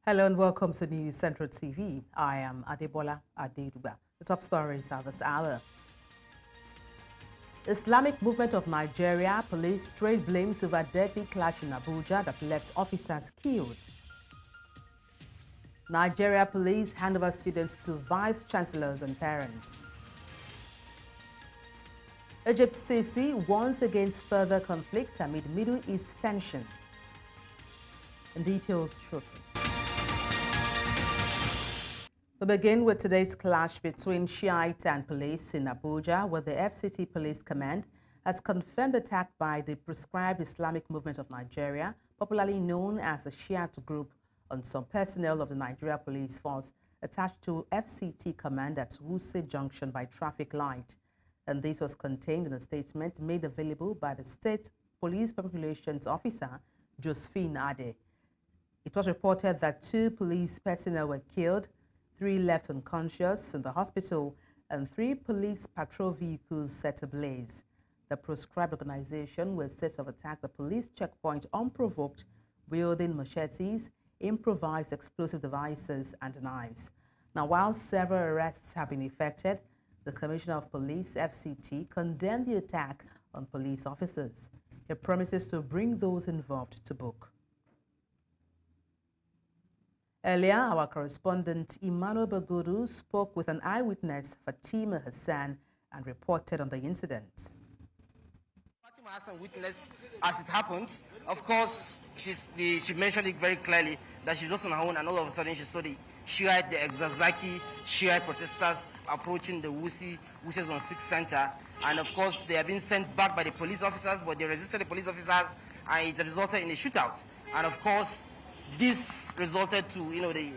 Hello and welcome to News Central TV. I am Adebola Adedugba. The top stories are this hour. Islamic Movement of Nigeria police trade blames over deadly clash in Abuja that left officers killed. Nigeria police hand over students to vice chancellors and parents. Egypt Sisi warns against further conflicts amid Middle East tension. In details shortly. We begin with today's clash between Shi'ite and police in Abuja, where the FCT Police Command has confirmed attack by the proscribed Islamic Movement of Nigeria, popularly known as the Shi'ite group, on some personnel of the Nigerian Police Force attached to FCT Command at Wuse Junction by traffic light. And this was contained in a statement made available by the State Police Public Relations Officer, Josephine Ade. It was reported that 2 police personnel were killed, 3 left unconscious in the hospital, and 3 police patrol vehicles set ablaze. The proscribed organization was said to have attacked the police checkpoint unprovoked, wielding machetes, improvised explosive devices, and knives. Now, while several arrests have been effected, the Commissioner of Police, FCT, condemned the attack on police officers. He promises to bring those involved to book. Earlier, our correspondent Emmanuel Bagu spoke with an eyewitness, Fatima Hassan, and reported on the incident. Fatima Hassan witnessed as it happened. Of course, she mentioned it very clearly that she was on her own, and all of a sudden she saw the Shi'ite, the Exazaki Shi'ite protesters approaching the Wuse Zone 6 center. And of course, they have been sent back by the police officers, but they resisted the police officers, and it resulted in a shootout. And of course, this resulted to,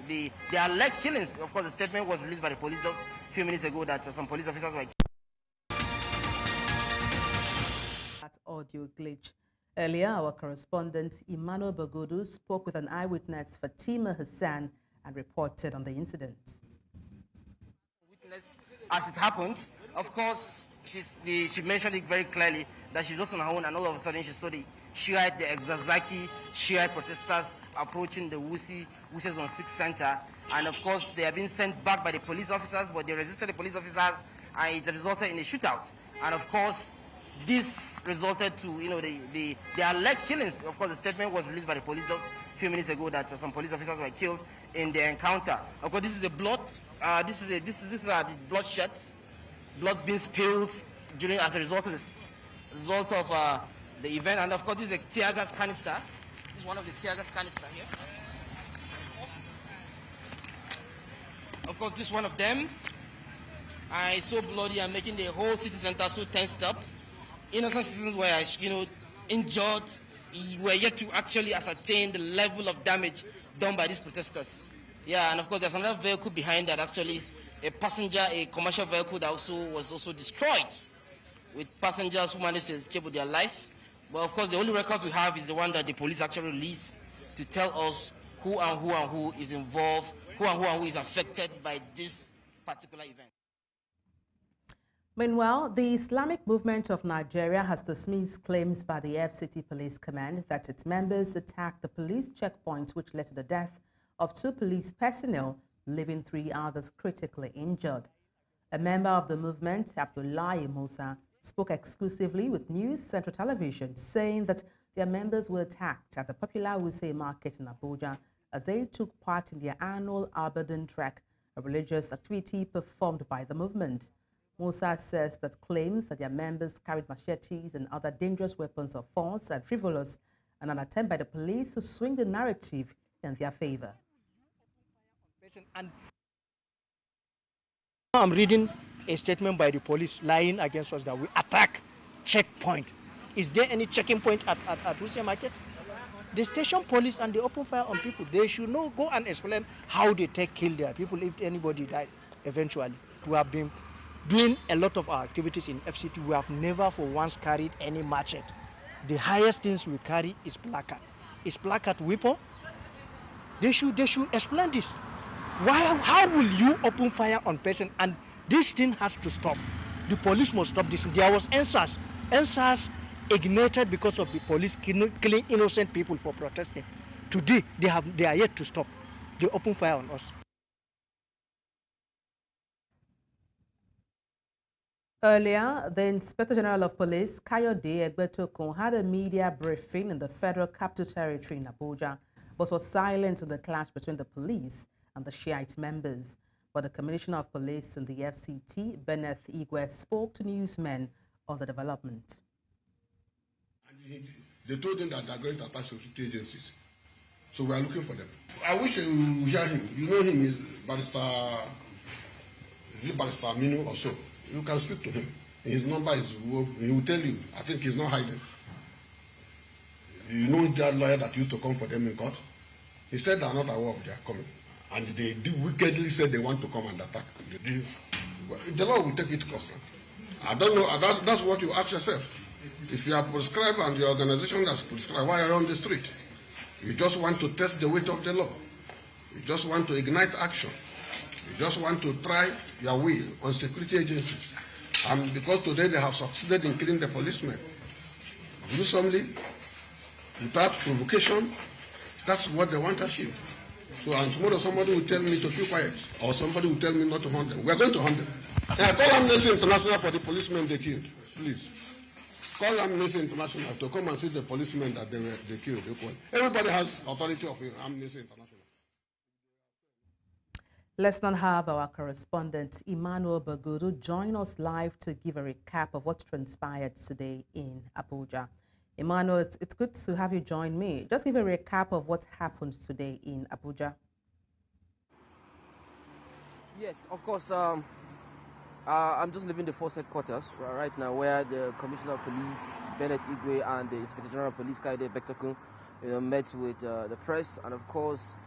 the alleged killings. Of course, the statement was released by the police just a few minutes ago that some police officers were killed. That audio glitch. Earlier, our correspondent Emmanuel Bagu spoke with an eyewitness, Fatima Hassan, and reported on the incident. Witness as it happened. Of course, she mentioned it very clearly that she was on her own, and all of a sudden she saw the Shi'ite, the Exazaki Shi'ite protesters approaching the Wuse Zone 6 center. And of course, they have been sent back by the police officers, but they resisted the police officers, and it resulted in a shootout. And of course, this resulted to, the alleged killings. Of course, the statement was released by the police just a few minutes ago that some police officers were killed in the encounter. Of course, this is the blood. This is the blood sheds, blood being spilled as a result of the event. And of course, this is a tear gas canister. This is one of the tear gas canister here. Of course, this is one of them. And it's so bloody and making the whole city center so tensed up. Innocent citizens were, injured. We were yet to actually ascertain the level of damage done by these protesters. Yeah, and of course, there's another vehicle behind that, actually, a commercial vehicle that was also destroyed, with passengers who managed to escape with their life. But of course, the only record we have is the one that the police actually released to tell us who is involved, who is affected by this particular event. Meanwhile, the Islamic Movement of Nigeria has dismissed claims by the FCT Police Command that its members attacked the police checkpoint, which led to the death of 2 police personnel, leaving 3 others critically injured. A member of the movement, Abdullah Musa, spoke exclusively with News Central Television, saying that their members were attacked at the popular Wuse market in Abuja as they took part in their annual Abadan Trek, a religious activity performed by the movement. Musa says that claims that their members carried machetes and other dangerous weapons are false and frivolous, and an attempt by the police to swing the narrative in their favor. And I'm reading a statement by the police lying against us that we attack checkpoint. Is there any checking point at Wuse Market? The station police and they open fire on people. They should know, go and explain how they kill their people if anybody died eventually. We have been doing a lot of our activities in FCT. We have never for once carried any machete. The highest things we carry is placard. Is placard weapon? They should explain this. How will you open fire on person? And this thing has to stop. The police must stop this. There was answers. Answers ignited because of the police killing innocent people for protesting. Today, they are yet to stop. they open fire on us. Earlier, the Inspector General of Police, Kayode Egbetokun, had a media briefing in the Federal Capital Territory in Abuja, but was silent on the clash between the police and the Shi'ite members. But the Commissioner of Police in the FCT, Benue State, spoke to newsmen on the development. They told him that they're going to attack security agencies. So we are looking for them. I wish you hear him. You know him, is Barrister Minu or so. You can speak to him. His number is, he will tell you. I think he's not hiding. You know that lawyer that used to come for them in court? He said they're not aware of their coming. And they wickedly said they want to come and attack. The law will take its course now. I don't know, that's what you ask yourself. If you are prescribed and your organization has prescribed, why are you on the street? You just want to test the weight of the law. You just want to ignite action. You just want to try your will on security agencies. And because today they have succeeded in killing the policemen, gruesomely, without provocation, that's what they want to achieve. So, and tomorrow somebody will tell me to keep quiet, or somebody will tell me not to hunt them. We're going to hunt them. Call Amnesty International for the policemen they killed, please. Call Amnesty International to come and see the policemen that they killed. Everybody has authority of Amnesty International. Let's now have our correspondent, Emmanuel Bagu, join us live to give a recap of what transpired today in Abuja. Emmanuel, it's good to have you join me. Just give a recap of what happened today in Abuja. Yes, of course. I'm just leaving the force headquarters right now, where the Commissioner of Police, Benue State, and the Inspector General of Police, Kayode Egbetokun, met with the press, and of course,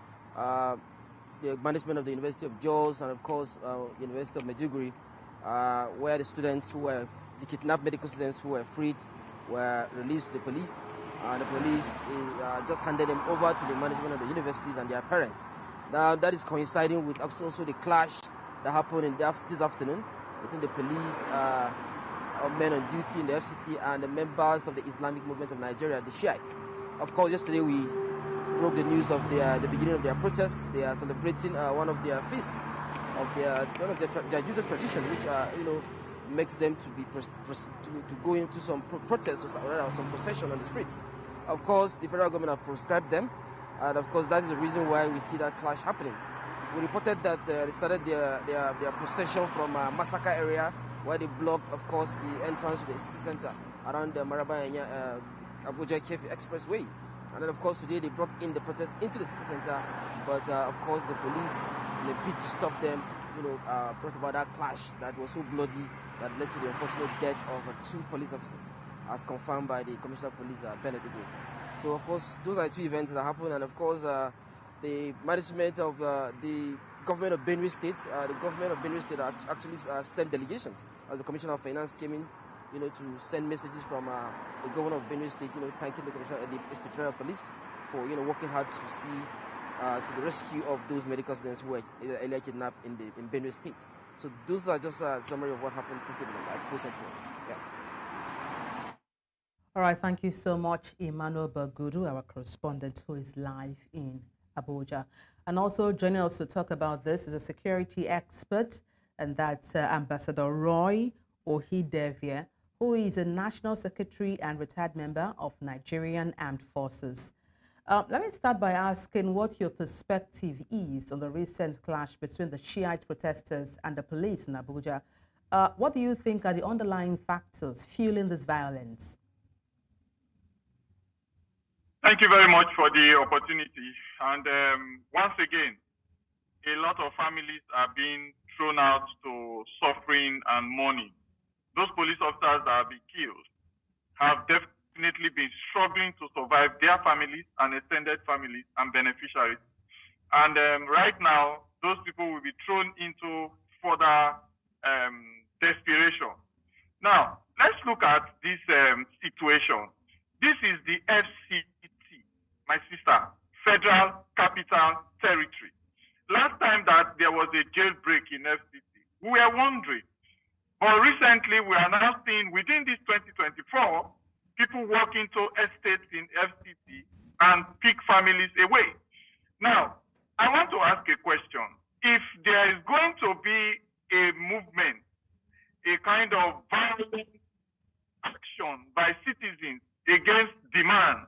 the management of the University of Jos, and of course, University of Maiduguri, where the students who were, the kidnapped medical students who were freed, were released to the police, and the police just handed them over to the management of the universities and their parents. Now, that is coinciding with also the clash that happened this afternoon between the police men on duty in the FCT and the members of the Islamic Movement of Nigeria, the Shi'ite. Of course, yesterday we broke the news of the beginning of their protest. They are celebrating one of their feasts, of their usual tradition, which makes them to go into some protest or some procession on the streets. Of course, the federal government have proscribed them, and of course that is the reason why we see that clash happening. We reported that they started their procession from Massacre area, where they blocked, of course, the entrance to the city center around the Maraba and Abuja Kefi Expressway. And then, of course, today they brought in the protest into the city center, but of course the police, in a bid to stop them, brought about that clash that was so bloody that led to the unfortunate death of 2 police officers, as confirmed by the Commissioner of Police, Benue State. So, of course, those are 2 events that happened, and of course, the management of the government of Benue State, actually sent delegations, as the Commissioner of Finance came in, to send messages from the governor of Benue State, thanking the Commissioner, the Inspector General of Police for, working hard to see to the rescue of those medical students who were earlier kidnapped in Benue State. So those are just a summary of what happened this evening at Force Headquarters. Yeah. All right, thank you so much, Emmanuel Bagu, our correspondent who is live in Abuja. And also joining us to talk about this is a security expert, and that's Ambassador Roy Odedeji, who is a National Secretary and retired member of Nigerian Armed Forces. Let me start by asking what your perspective is on the recent clash between the Shiite protesters and the police in Abuja. What do you think are the underlying factors fueling this violence? Thank you very much for the opportunity. And once again, a lot of families are being thrown out to suffering and mourning. Those police officers that have been killed have definitely been struggling to survive their families and extended families and beneficiaries. And right now, those people will be thrown into further desperation. Now, let's look at this situation. This is the FCT, my sister, Federal Capital Territory. Last time that there was a jailbreak in FCT, we were wondering. But recently, we are now seeing within this 2024, people walk into estates in FCT and pick families away. Now, I want to ask a question. If there is going to be a movement, a kind of violent action by citizens against demand,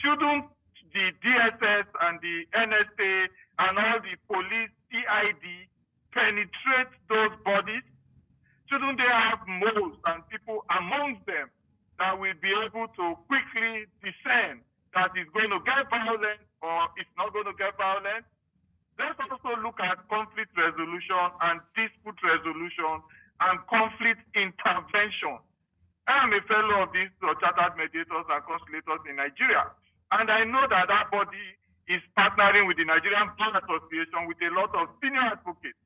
shouldn't the DSS and the NSA and all the police, CID, penetrate those bodies? Shouldn't they have moles and people amongst them that will be able to quickly discern that it's going to get violent or it's not going to get violent? Let's also look at conflict resolution and dispute resolution and conflict intervention. I am a fellow of these chartered mediators and conciliators in Nigeria, and I know that that body is partnering with the Nigerian Bar Association with a lot of senior advocates.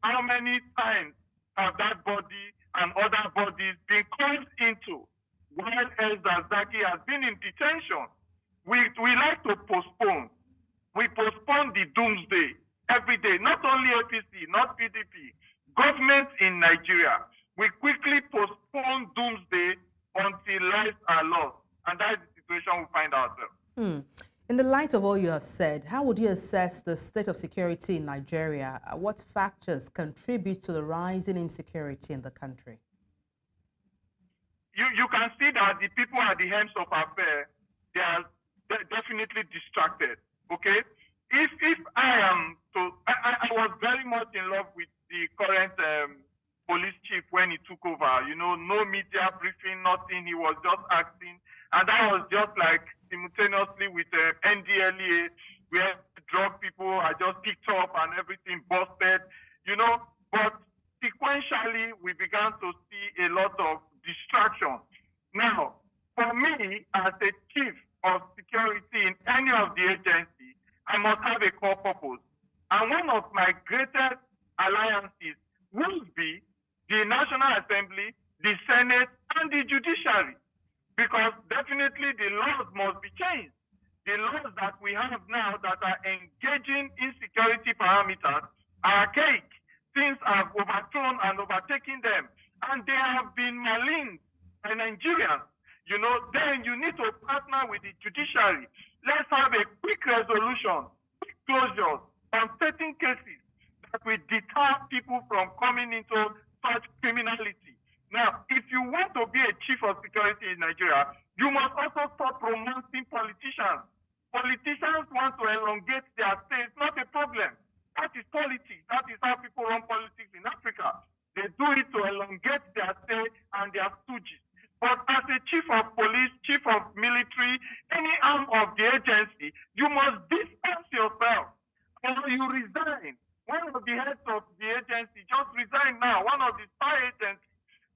How many times have that body and other bodies been called into while El Zakzaky has been in detention? We like to postpone. We postpone the doomsday every day, not only APC, not PDP, government in Nigeria. We quickly postpone doomsday until lives are lost. And that is the situation we find ourselves. In the light of all you have said, how would you assess the state of security in Nigeria? What factors contribute to the rising insecurity in the country? You can see that the people at the helms of affairs, they are definitely distracted. Okay, if I am to, I was very much in love with the current police chief when he took over. You know, no media briefing, nothing. He was just acting, and that was just like simultaneously with NDLEA, where drug people are just picked up and everything busted. You know, but sequentially we began to see a lot of distraction. Now, for me, as a chief of security in any of the agencies, I must have a core purpose. And one of my greatest alliances will be the National Assembly, the Senate, and the judiciary. Because definitely the laws must be changed. The laws that we have now that are engaging in security parameters are archaic. Things have overthrown and overtaken them. And they have been maligned by Nigerians. You know, then you need to partner with the judiciary. Let's have a quick resolution, quick closure on certain cases that will deter people from coming into such criminality. Now, if you want to be a chief of security in Nigeria, you must also stop romancing politicians. Politicians want to elongate their stay. It's not a problem. That is politics. That is how people run politics in Africa. They do it to elongate their stay and their stooges. But as a chief of police, chief of military, any arm of the agency, you must distance yourself or you resign. One of the heads of the agency just resigned now, one of the spy agents.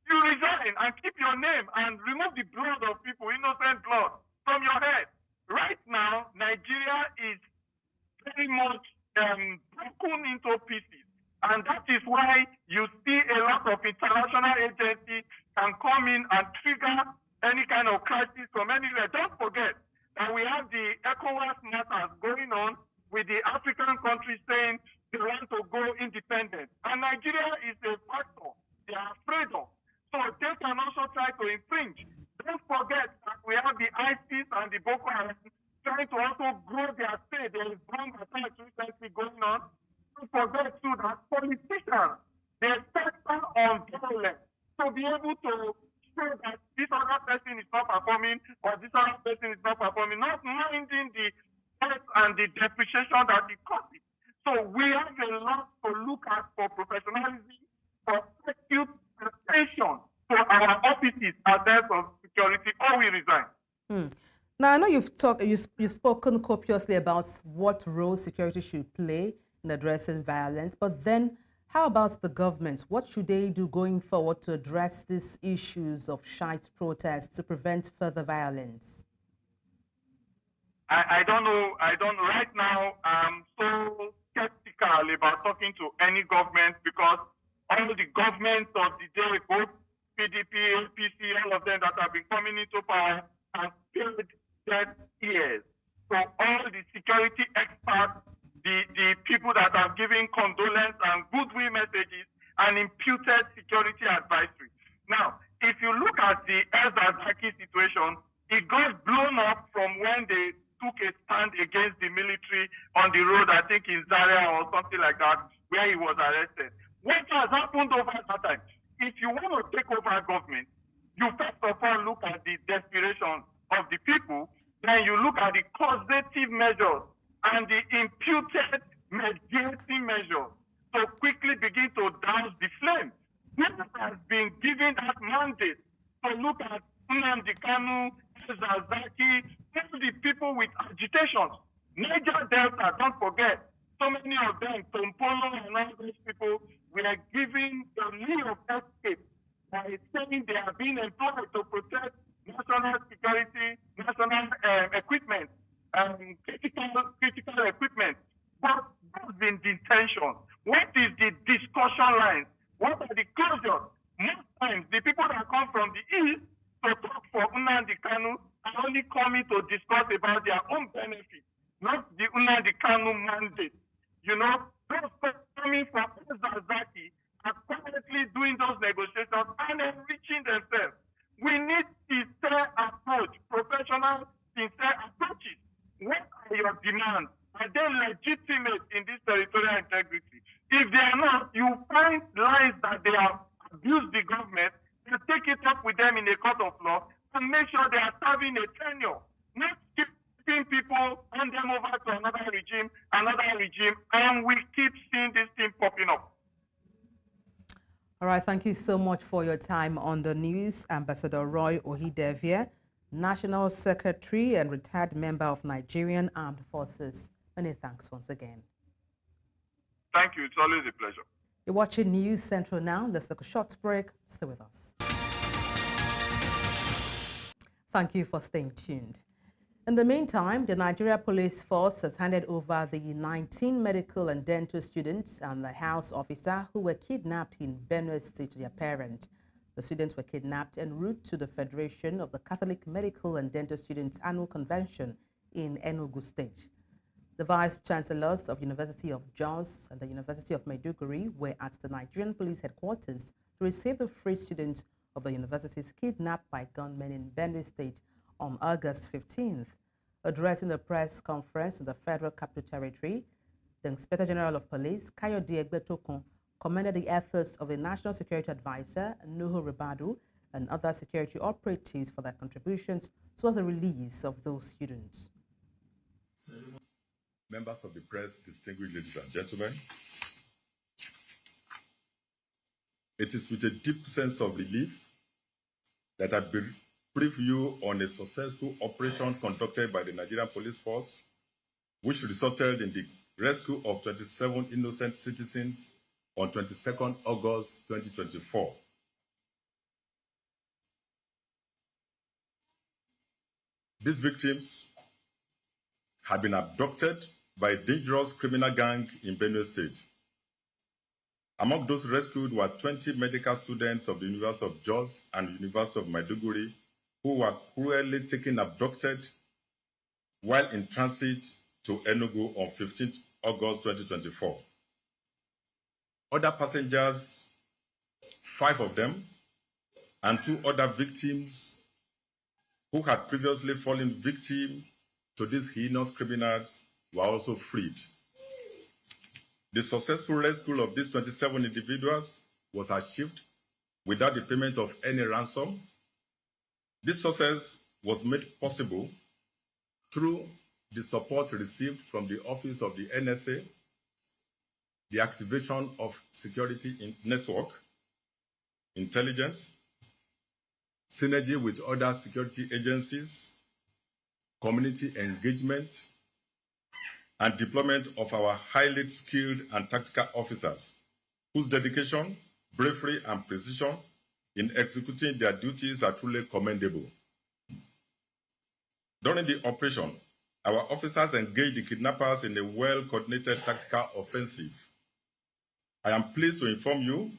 You resign and keep your name and remove the blood of people, innocent blood, from your head. Right now, Nigeria is very much broken into pieces. And that is why you see a lot of international agencies can come in and trigger any kind of crisis from anywhere. Don't forget that we have the ECOWAS matters going on with the African countries saying they want to go independent. And Nigeria is a factor they are afraid of. So they can also try to infringe. Don't forget that we have the ISIS and the Boko Haram trying to also grow their state. There is bomb attacks recently going on. Don't forget too that politicians, they center on violence to be able to show that this other person is not performing or this other person is not performing, not minding the death and the depreciation that it causes. So we have a lot to look at for professionalism, for acute attention to our offices as heads of security, or we resign. Now, I know you've spoken copiously about what role security should play in addressing violence, but then how about the government? What should they do going forward to address these issues of Shi'ite protests to prevent further violence? I don't know. Right now, I'm so skeptical about talking to any government because all the governments of the day, both PDP, APC, all of them that have been coming into power have paid their ears. So all the security experts, the people that are giving condolence and goodwill messages and imputed security advisory. Now, if you look at the El Zakzaky situation, it got blown up from when they took a stand against the military on the road, I think in Zaria or something like that, where he was arrested. What has happened over that time? If you want to take over government, you first of all look at the desperation of the people, then you look at the causative measures and the imputed mediating measures to quickly begin to douse the flame. Who has been given that mandate to look at Nnamdi Kanu, Zazaki, all the people with agitations? Niger Delta, don't forget, so many of them, Tompolo and all those people, were given the lead of escape by saying they are being employed to protect national security, national equipment, critical equipment. But that's been the intention. What is the discussion line? What are the closures? Most times, the people that come from the east to talk for Nnamdi Kanu are only coming to discuss about their own benefits, not the Nnamdi Kanu mandate. You know, those coming from Zazaki are currently doing those negotiations and enriching themselves. We need sincere approach, professional, sincere approaches. What are your demands? Are they legitimate in this territorial integrity? If they are not, you find lines that they have abused the government and take it up with them in a court of law and make sure they are serving a tenure, not keeping people, hand them over to another regime, and we keep seeing this thing popping up. All right, thank you so much for your time on the news. Ambassador Roy Odedeji, National Secretary and retired member of Nigerian Armed Forces. Many thanks once again. Thank you. It's always a pleasure. You're watching News Central now. Let's take a short break. Stay with us. Thank you for staying tuned. In the meantime, the Nigerian Police Force has handed over the 19 medical and dental students and the house officer who were kidnapped in Benue State to their parents. The students were kidnapped en route to the Federation of the Catholic Medical and Dental Students Annual Convention in Enugu State. The Vice-Chancellors of University of Jos and the University of Maiduguri were at the Nigerian Police Headquarters to receive the freed students of the universities kidnapped by gunmen in Benue State on August 15th. Addressing the press conference in the Federal Capital Territory, the Inspector General of Police, Kayode Egbetokun, commended the efforts of the National Security Advisor, Nuhu Ribadu, and other security operatives for their contributions towards the release of those students. Members of the press, distinguished ladies and gentlemen, it is with a deep sense of relief that I brief you on a successful operation conducted by the Nigerian Police Force, which resulted in the rescue of 27 innocent citizens on 22nd August 2024. These victims had been abducted by a dangerous criminal gang in Benue State. Among those rescued were 20 medical students of the University of Jos and University of Maiduguri who were cruelly taken abducted while in transit to Enugu on 15th August 2024. Other passengers, 5 of them, and 2 other victims who had previously fallen victim to these heinous criminals were also freed. The successful rescue of these 27 individuals was achieved without the payment of any ransom. This success was made possible through the support received from the Office of the NSA, the activation of security network, intelligence, synergy with other security agencies, community engagement, and deployment of our highly skilled and tactical officers, whose dedication, bravery, and precision in executing their duties are truly commendable. During the operation, our officers engaged the kidnappers in a well-coordinated tactical offensive. I am pleased to inform you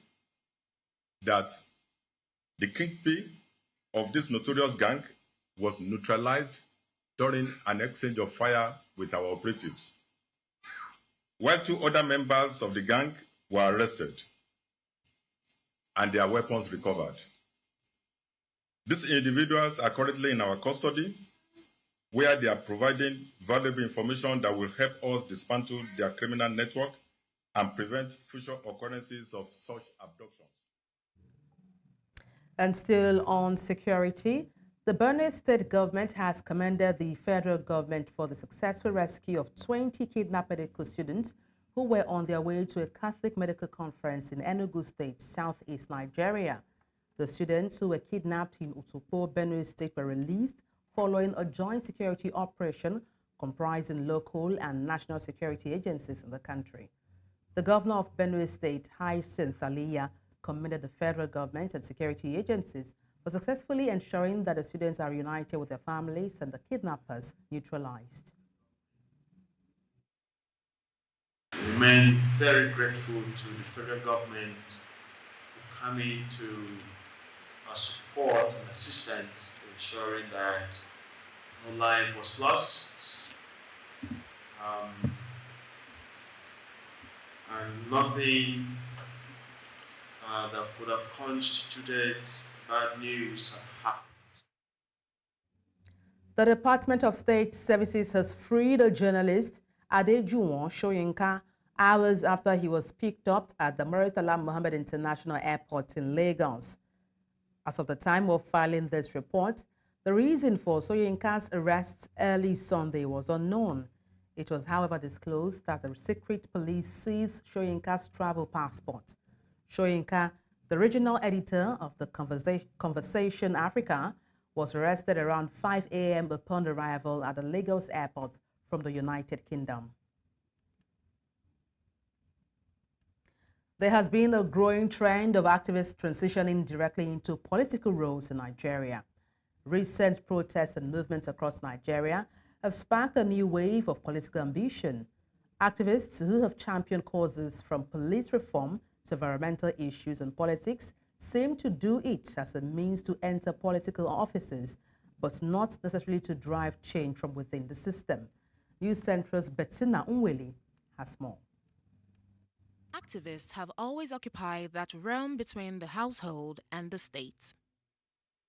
that the kingpin of this notorious gang was neutralized during an exchange of fire with our operatives, while 2 other members of the gang were arrested and their weapons recovered. These individuals are currently in our custody where they are providing valuable information that will help us dismantle their criminal network and prevent future occurrences of such abductions. And still on security, the Benue State government has commended the federal government for the successful rescue of 20 kidnapped medical students who were on their way to a Catholic medical conference in Enugu State, southeast Nigeria. The students who were kidnapped in Utopo, Benue State were released following a joint security operation comprising local and national security agencies in the country. The governor of Benue State, Hyacinth Aliya, commended the federal government and security agencies for successfully ensuring that the students are reunited with their families and the kidnappers neutralized. We remain very grateful to the federal government for coming to our support and assistance to ensuring that no life was lost and nothing that could have constituted bad news have happened. The Department of State Services has freed a journalist, Adedugba, hours after he was picked up at the Murtala Mohammed International Airport in Lagos. As of the time of filing this report, the reason for Soyinka's arrest early Sunday was unknown. It was, however, disclosed that the secret police seized Soyinka's travel passport. Soyinka, the regional editor of the Conversation Africa, was arrested around 5 a.m. upon arrival at the Lagos airport from the United Kingdom. There has been a growing trend of activists transitioning directly into political roles in Nigeria. Recent protests and movements across Nigeria have sparked a new wave of political ambition. Activists who have championed causes from police reform to environmental issues and politics seem to do it as a means to enter political offices, but not necessarily to drive change from within the system. News Central's Bettina Unweli has more. Activists have always occupied that realm between the household and the state.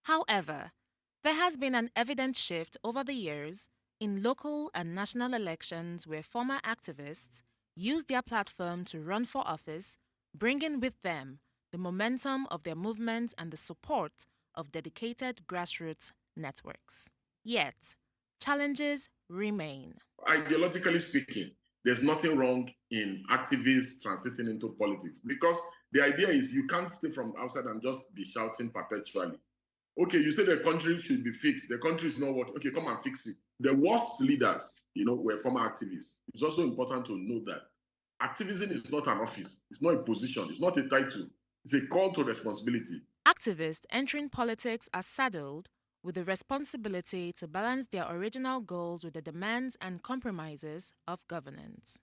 However, there has been an evident shift over the years in local and national elections where former activists use their platform to run for office, bringing with them the momentum of their movements and the support of dedicated grassroots networks. Yet, challenges remain. Ideologically speaking, there's nothing wrong in activists transiting into politics because the idea is you can't stay from outside and just be shouting perpetually. Okay, you say the country should be fixed. The country is not what, okay, come and fix it. The worst leaders, were former activists. It's also important to know that activism is not an office. It's not a position. It's not a title. It's a call to responsibility. Activists entering politics are saddled with the responsibility to balance their original goals with the demands and compromises of governance.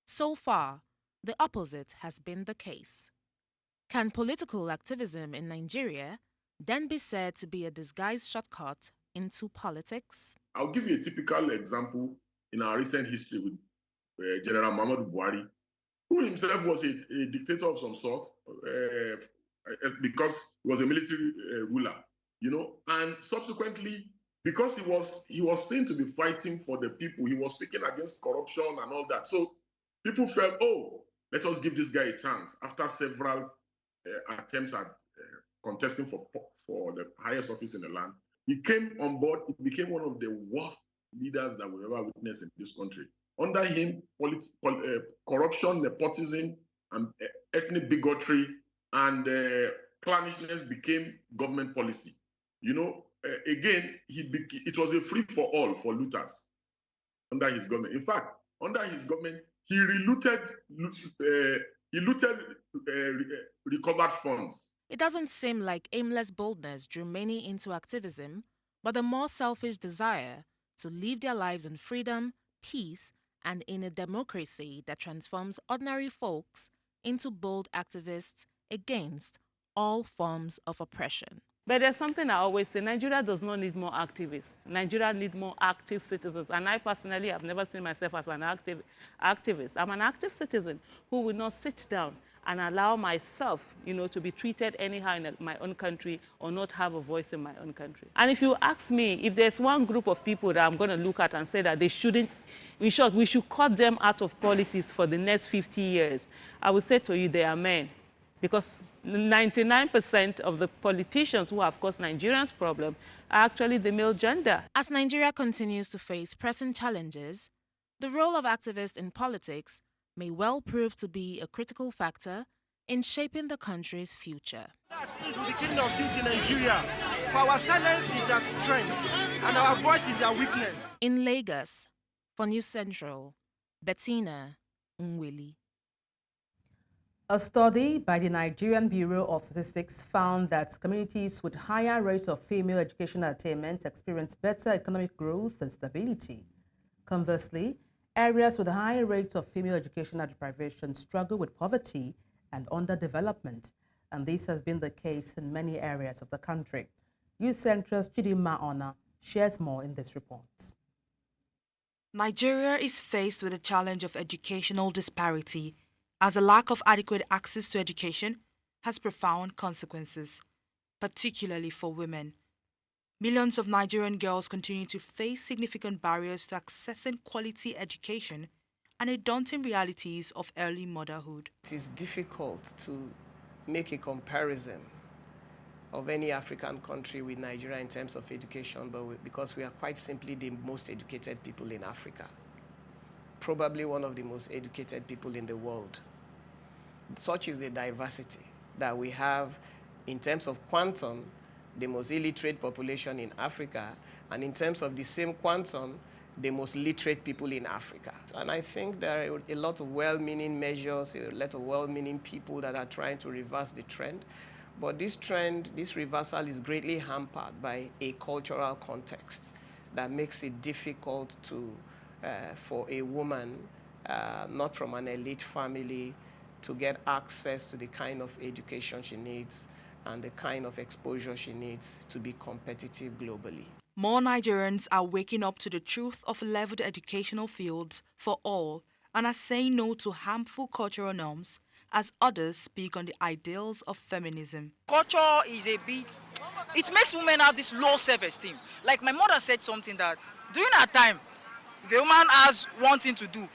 So far, the opposite has been the case. Can political activism in Nigeria then be said to be a disguised shortcut into politics? I'll give you a typical example in our recent history with General Muhammadu Buhari, who himself was a dictator of some sort because he was a military ruler, and subsequently, because he was seen to be fighting for the people, he was speaking against corruption and all that. So people felt, oh, let us give this guy a chance. After several attempts at contesting for the highest office in the land, he came on board. He became one of the worst leaders that we've ever witnessed in this country. Under him, corruption, nepotism, and ethnic bigotry and clannishness became government policy. Again, it was a free for all for looters under his government. In fact, under his government, he looted recovered funds. It doesn't seem like aimless boldness drew many into activism, but the more selfish desire to live their lives in freedom, peace, and in a democracy that transforms ordinary folks into bold activists against all forms of oppression. But there's something I always say, Nigeria does not need more activists. Nigeria needs more active citizens. And I personally have never seen myself as an activist. I'm an active citizen who will not sit down and allow myself, to be treated anyhow in my own country or not have a voice in my own country. And if you ask me, if there's one group of people that I'm going to look at and say that they shouldn't, in short, we should cut them out of politics for the next 50 years, I would say to you they are men. Because 99% of the politicians who have caused Nigerians' problem are actually the male gender. As Nigeria continues to face pressing challenges, the role of activists in politics may well prove to be a critical factor in shaping the country's future. That is with the kingdom of youth in Nigeria. For our silence is our strength, and our voice is our weakness. In Lagos, for News Central, Bettina Nweli. A study by the Nigerian Bureau of Statistics found that communities with higher rates of female educational attainment experience better economic growth and stability. Conversely, areas with higher rates of female educational deprivation struggle with poverty and underdevelopment, and this has been the case in many areas of the country. Youth Central's Chidimma shares more in this report. Nigeria is faced with the challenge of educational disparity, as a lack of adequate access to education has profound consequences, particularly for women. Millions of Nigerian girls continue to face significant barriers to accessing quality education and the daunting realities of early motherhood. It is difficult to make a comparison of any African country with Nigeria in terms of education, but because we are quite simply the most educated people in Africa, probably one of the most educated people in the world. Such is the diversity that we have in terms of quantum, the most illiterate population in Africa, and in terms of the same quantum, the most literate people in Africa. And I think there are a lot of well-meaning measures, a lot of well-meaning people that are trying to reverse the trend. But this trend, this reversal is greatly hampered by a cultural context that makes it difficult for a woman, not from an elite family, to get access to the kind of education she needs and the kind of exposure she needs to be competitive globally. More Nigerians are waking up to the truth of leveled educational fields for all and are saying no to harmful cultural norms as others speak on the ideals of feminism. Culture is a bit, it makes women have this low self-esteem. Like my mother said something that during her time, the woman has one thing to do.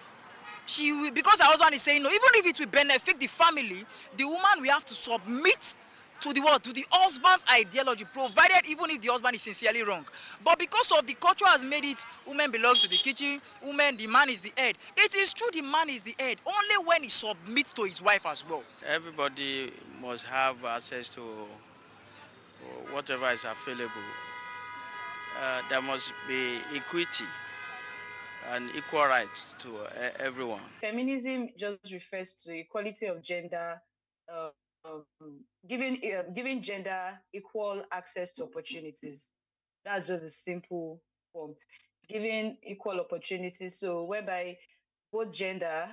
Because her husband is saying no, even if it will benefit the family, the woman will have to submit to the what? To the husband's ideology, provided even if the husband is sincerely wrong. But because of the culture has made it, woman belongs to the kitchen, the man is the head. It is true the man is the head, only when he submits to his wife as well. Everybody must have access to whatever is available. There must be equity and equal rights to everyone. Feminism just refers to equality of gender, giving gender equal access to opportunities. That's just a simple form. Giving equal opportunities, so whereby both gender,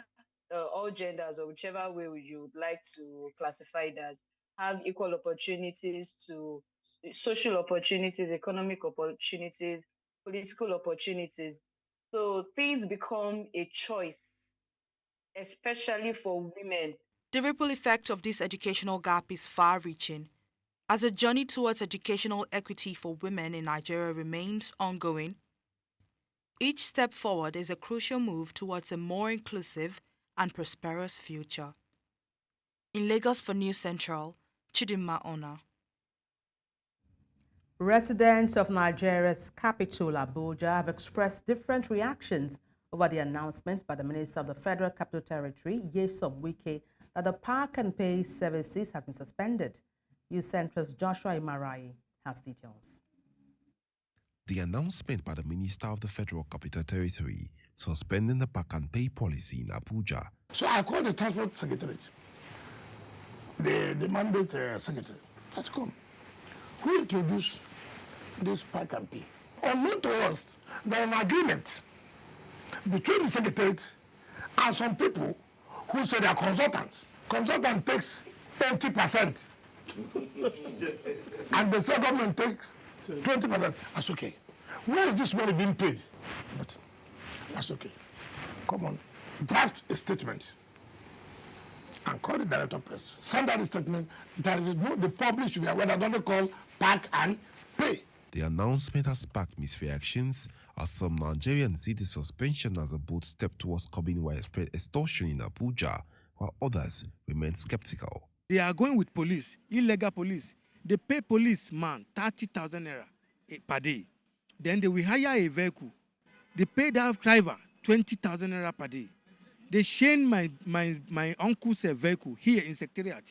all genders, or whichever way you would like to classify it as, have equal opportunities to social opportunities, economic opportunities, political opportunities. So things become a choice, especially for women. The ripple effect of this educational gap is far-reaching. As a journey towards educational equity for women in Nigeria remains ongoing, each step forward is a crucial move towards a more inclusive and prosperous future. In Lagos for News Central, Chidimma Ona. Residents of Nigeria's capital, Abuja, have expressed different reactions over the announcement by the Minister of the Federal Capital Territory, Nyesom Wike, that the Park and Pay services have been suspended. Youth Central's Joshua Imarai has details. The announcement by the Minister of the Federal Capital Territory suspending the Park and Pay policy in Abuja. So I called the Transport Secretariat, the mandate secretary. Let's come. Who introduced this Park and Pay? Unknown to us, there is an agreement between the Secretariat and some people who say they are consultants. Consultant takes 80%. And the state government takes 20%. That's okay. Where is this money being paid? But that's okay. Come on. Draft a statement and call the director of press. Send out a statement that the public should be aware that they call pack and pay. The announcement has sparked mixed reactions as some Nigerians see the suspension as a bold step towards curbing widespread extortion in Abuja, while others remain skeptical. They are going with police, illegal police. They pay policeman 30,000 naira per day. Then they will hire a vehicle. They pay that driver 20,000 naira per day. They chain my uncle's vehicle here in Secretariat,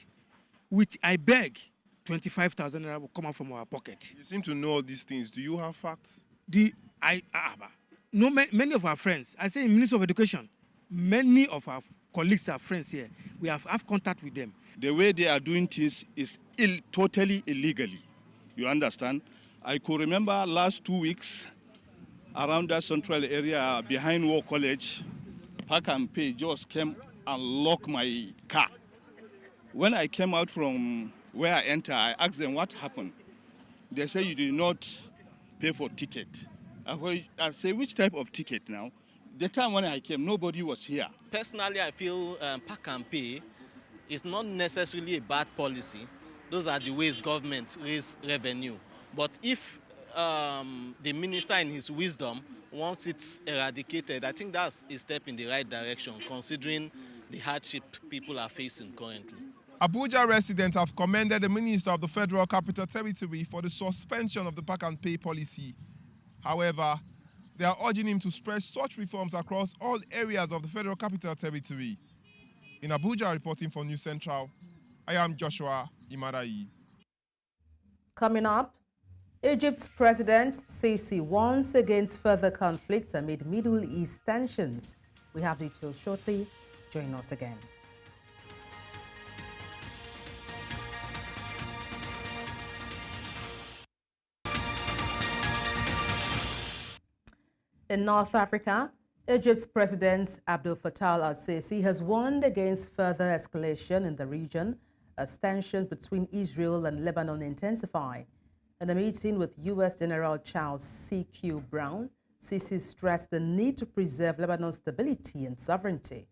which I beg 25,000 naira will come out from our pocket. You seem to know all these things. Do you have facts? Many of our friends, I say in Ministry of Education, many of our colleagues are friends here. We have contact with them. The way they are doing things is totally illegally. You understand? I could remember last 2 weeks around that central area behind War College, Park and Pay just came and locked my car. When I came out from where I entered, I asked them what happened. They say you did not pay for ticket. I say, which type of ticket now? The time when I came, nobody was here. Personally, I feel Park and Pay is not necessarily a bad policy. Those are the ways government raise revenue. But if the minister in his wisdom wants it eradicated, I think that's a step in the right direction, considering the hardship people are facing currently. Abuja residents have commended the Minister of the Federal Capital Territory for the suspension of the Pack and Pay policy. However, they are urging him to spread such reforms across all areas of the Federal Capital Territory. In Abuja, reporting for News Central, I am Joshua Imarayi. Coming up, Egypt's President Sisi warns against further conflicts amid Middle East tensions. We have details shortly. Join us again. In North Africa, Egypt's President Abdel Fattah al-Sisi has warned against further escalation in the region as tensions between Israel and Lebanon intensify. In a meeting with U.S. General Charles C.Q. Brown, Sisi stressed the need to preserve Lebanon's stability and sovereignty.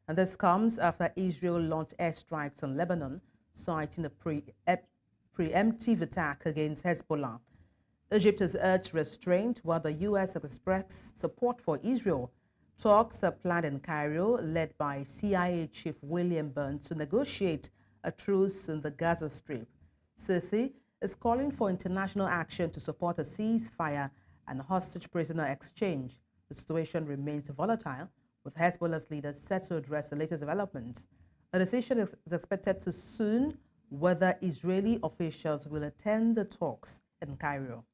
And this comes after Israel launched airstrikes on Lebanon, citing a preemptive attack against Hezbollah. Egypt has urged restraint while the U.S. has expressed support for Israel. Talks are planned in Cairo, led by CIA Chief William Burns, to negotiate a truce in the Gaza Strip. Sisi is calling for international action to support a ceasefire and hostage prisoner exchange. The situation remains volatile, with Hezbollah's leaders set to address the latest developments. A decision is expected to soon whether Israeli officials will attend the talks in Cairo.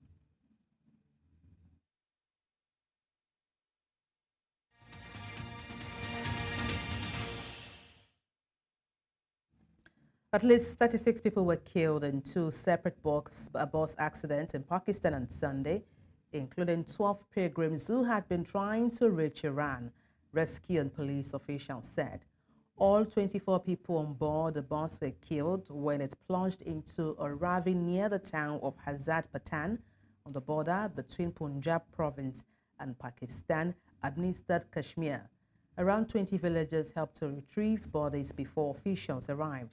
At least 36 people were killed in two separate bus accidents in Pakistan on Sunday, including 12 pilgrims who had been trying to reach Iran, rescue and police officials said. All 24 people on board the bus were killed when it plunged into a ravine near the town of Hazad Patan on the border between Punjab province and Pakistan-administered Kashmir. Around 20 villagers helped to retrieve bodies before officials arrived.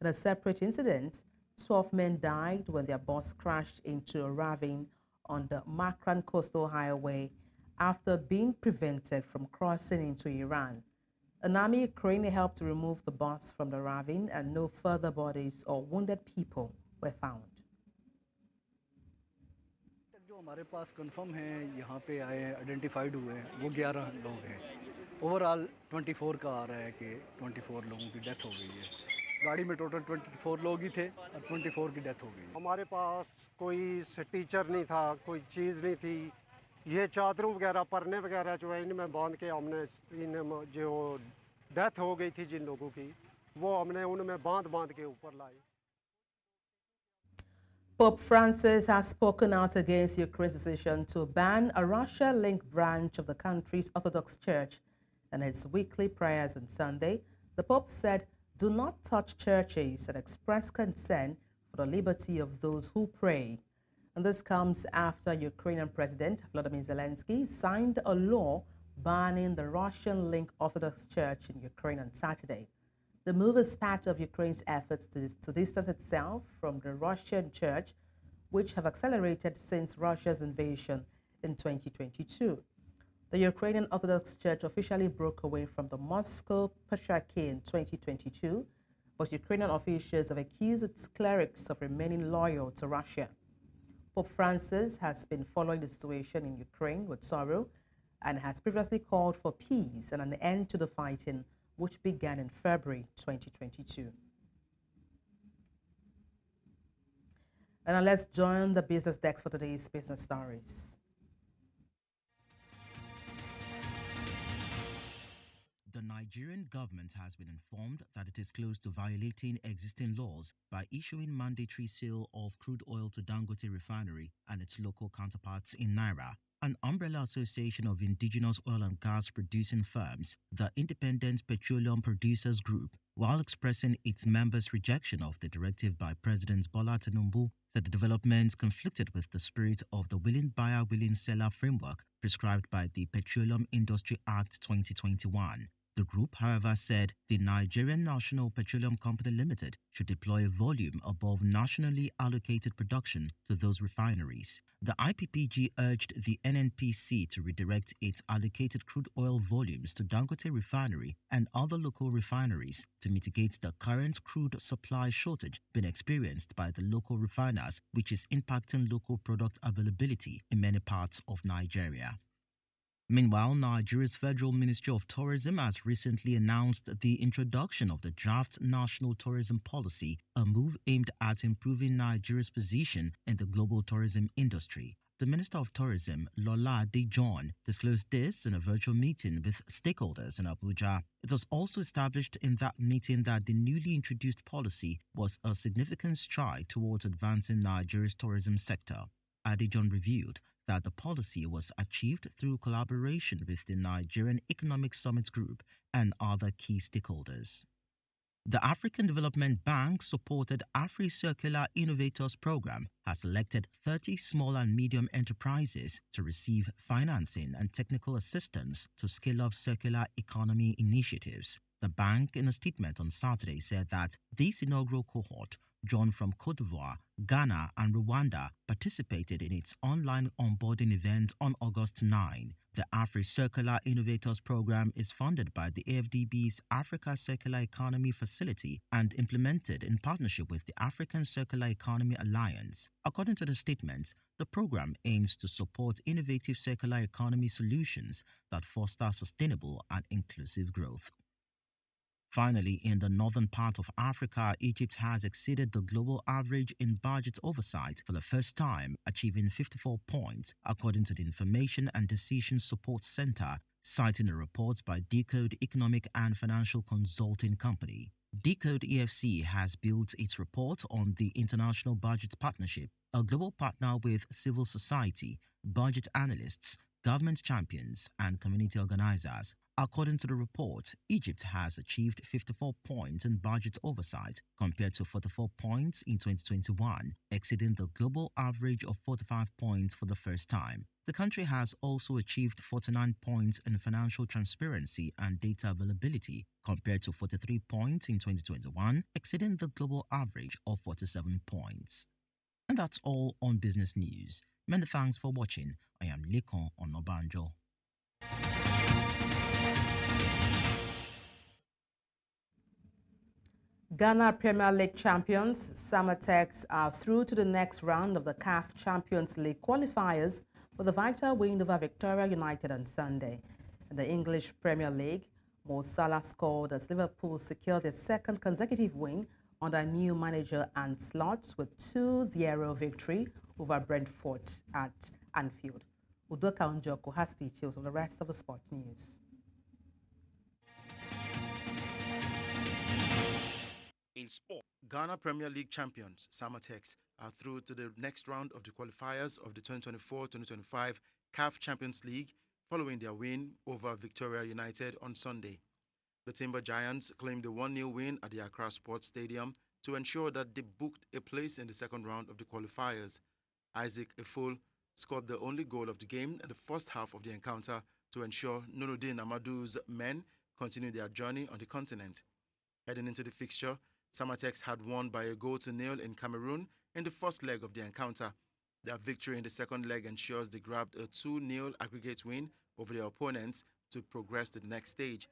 In a separate incident, 12 men died when their bus crashed into a ravine on the Makran Coastal Highway after being prevented from crossing into Iran. An army crane helped to remove the bus from the ravine and no further bodies or wounded people were found. जो हमारे पास confirm हैं यहाँ पे आए identified हुए हैं वो 11 लोग हैं ओवरऑल 24 का आ रहा है कि 24 लोगों की डेथ हो गई है गाड़ी में टोटल 24 लोग ही थे और 24 की डेथ हो गई हमारे पास कोई टीचर नहीं था कोई चीज़ नहीं थी ये चादरों वगैरह परने वगैरह जो है इनमें बांध के हमने इन जो डेथ हो गई थी जिन लोगों की वो हमने उनमें बांध के ऊपर लाई. Pope Francis has spoken out against Ukraine's decision to ban a Russia-linked branch of the country's Orthodox Church. In his weekly prayers on Sunday, the Pope said, "Do not touch churches," and expressed concern for the liberty of those who pray. And this comes after Ukrainian President Volodymyr Zelensky signed a law banning the Russian-linked Orthodox Church in Ukraine on Saturday. The move is part of Ukraine's efforts to distance itself from the Russian Church, which have accelerated since Russia's invasion in 2022. The Ukrainian Orthodox Church officially broke away from the Moscow Patriarchy in 2022, but Ukrainian officials have accused its clerics of remaining loyal to Russia. Pope Francis has been following the situation in Ukraine with sorrow and has previously called for peace and an end to the fighting, which began in February 2022. And now let's join the business desk for today's business stories. The Nigerian government has been informed that it is close to violating existing laws by issuing mandatory sale of crude oil to Dangote Refinery and its local counterparts in Naira. An umbrella association of indigenous oil and gas producing firms, the Independent Petroleum Producers Group, while expressing its members' rejection of the directive by President Bola Tinubu, said the developments conflicted with the spirit of the willing buyer, willing seller framework prescribed by the Petroleum Industry Act 2021. The group, however, said the Nigerian National Petroleum Company Limited should deploy a volume above nationally allocated production to those refineries. The IPPG urged the NNPC to redirect its allocated crude oil volumes to Dangote Refinery and other local refineries to mitigate the current crude supply shortage being experienced by the local refiners, which is impacting local product availability in many parts of Nigeria. Meanwhile, Nigeria's Federal Ministry of Tourism has recently announced the introduction of the Draft National Tourism Policy, a move aimed at improving Nigeria's position in the global tourism industry. The Minister of Tourism, Lola Adejohn, disclosed this in a virtual meeting with stakeholders in Abuja. It was also established in that meeting that the newly introduced policy was a significant stride towards advancing Nigeria's tourism sector. Adejohn revealed that the policy was achieved through collaboration with the Nigerian Economic Summit Group and other key stakeholders. The African Development Bank-supported AfriCircular Innovators Program has selected 30 small and medium enterprises to receive financing and technical assistance to scale up circular economy initiatives. The bank, in a statement on Saturday, said that this inaugural cohort, drawn from Cote d'Ivoire, Ghana, and Rwanda, participated in its online onboarding event on August 9. The AfriCircular Innovators Program is funded by the AFDB's Africa Circular Economy Facility and implemented in partnership with the African Circular Economy Alliance. According to the statement, the program aims to support innovative circular economy solutions that foster sustainable and inclusive growth. Finally, in the northern part of Africa, Egypt has exceeded the global average in budget oversight for the first time, achieving 54 points, according to the Information and Decision Support Center, citing a report by Decode Economic and Financial Consulting Company. Decode EFC has built its report on the International Budget Partnership, a global partner with civil society, budget analysts, government champions, and community organizers. According to the report, Egypt has achieved 54 points in budget oversight compared to 44 points in 2021, exceeding the global average of 45 points for the first time. The country has also achieved 49 points in financial transparency and data availability compared to 43 points in 2021, exceeding the global average of 47 points. And that's all on business news. Many thanks for watching. I am Lekon Onobanjo. Ghana Premier League champions Samatex are through to the next round of the CAF Champions League qualifiers with a vital win over Victoria United on Sunday. In the English Premier League, Mo Salah scored as Liverpool secured their second consecutive win under new manager Arne Slot with 2-0 victory over Brentford at Anfield. Udoka Unjoko has details of the rest of the sport news. In sport, Ghana Premier League champions Samatex are through to the next round of the qualifiers of the 2024-2025 CAF Champions League following their win over Victoria United on Sunday. The Timber Giants claimed a 1-0 win at the Accra Sports Stadium to ensure that they booked a place in the second round of the qualifiers. Isaac Efol scored the only goal of the game in the first half of the encounter to ensure Nuruddin Amadu's men continue their journey on the continent. Heading into the fixture, Samatex had won by a 1-0 in Cameroon in the first leg of the encounter. Their victory in the second leg ensures they grabbed a 2-0 aggregate win over their opponents to progress to the next stage.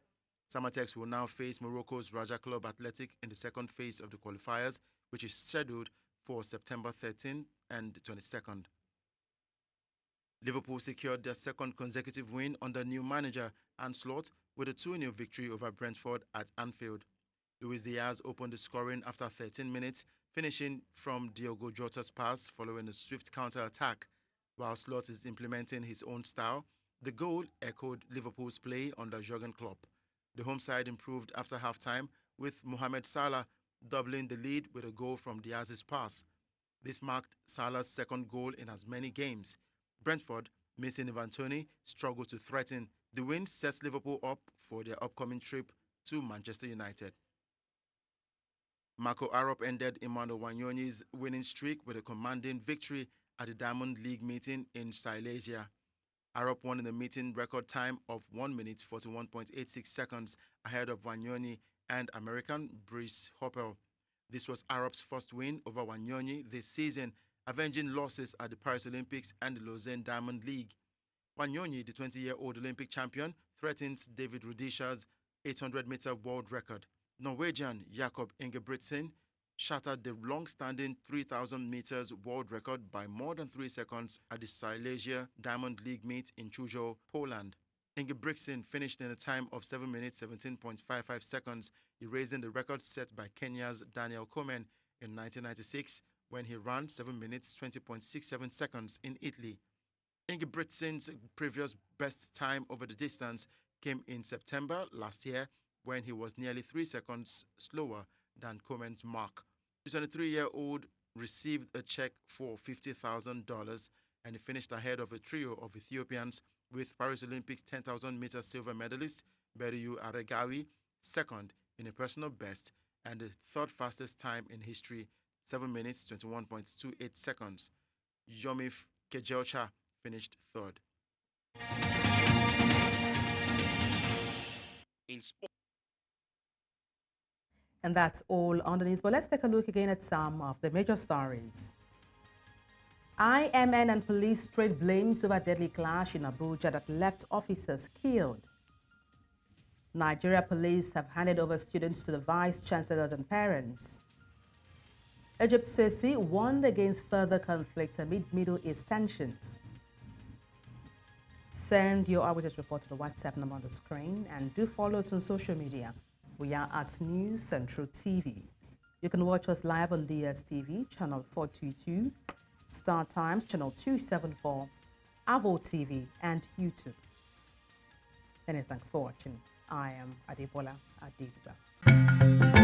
Samatex will now face Morocco's Raja Club Athletic in the second phase of the qualifiers, which is scheduled for September 13th and 22nd. Liverpool secured their second consecutive win under new manager Arne Slot with a 2-0 victory over Brentford at Anfield. Luis Diaz opened the scoring after 13 minutes, finishing from Diogo Jota's pass following a swift counter-attack. While Slot is implementing his own style, the goal echoed Liverpool's play under Jurgen Klopp. The home side improved after halftime, with Mohamed Salah doubling the lead with a goal from Diaz's pass. This marked Salah's second goal in as many games. Brentford, missing Ivan Toney, struggled to threaten. The win sets Liverpool up for their upcoming trip to Manchester United. Marco Arop ended Emmanuel Wanyonyi's winning streak with a commanding victory at the Diamond League meeting in Silesia. Arop won in the meeting record time of 1 minute 41.86 seconds ahead of Wanyonyi and American Brice Hoppel. This was Arop's first win over Wanyonyi this season, avenging losses at the Paris Olympics and the Lausanne Diamond League. Wanyonyi, the 20-year-old Olympic champion, threatens David Rudisha's 800-meter world record. Norwegian Jakob Ingebrigtsen shattered the long-standing 3,000 meters world record by more than 3 seconds at the Silesia Diamond League meet in Chuzhou, Poland. Ingebrigtsen finished in a time of 7 minutes 17.55 seconds, erasing the record set by Kenya's Daniel Komen in 1996 when he ran 7 minutes 20.67 seconds in Italy. Ingebrigtsen's previous best time over the distance came in September last year when he was nearly 3 seconds slower than Komen's mark. The 23-year-old received a check for $50,000 and he finished ahead of a trio of Ethiopians with Paris Olympics 10,000-meter silver medalist Beriyu Aregawi second in a personal best and the third fastest time in history, 7 minutes 21.28 seconds. Yomif Kejelcha finished third. In sport. And that's all on the news, but let's take a look again at some of the major stories. IMN and police trade blames over deadly clash in Abuja that left officers killed. Nigeria police have handed over students to the vice chancellors and parents. Egypt Sisi warned against further conflicts amid Middle East tensions. Send your Eyewitness report to the WhatsApp number on the screen and do follow us on social media. We are at News Central TV. You can watch us live on DSTV, channel 422, Star Times, channel 274, Avo TV, and YouTube. Many thanks for watching. I am Adebola Adedugba.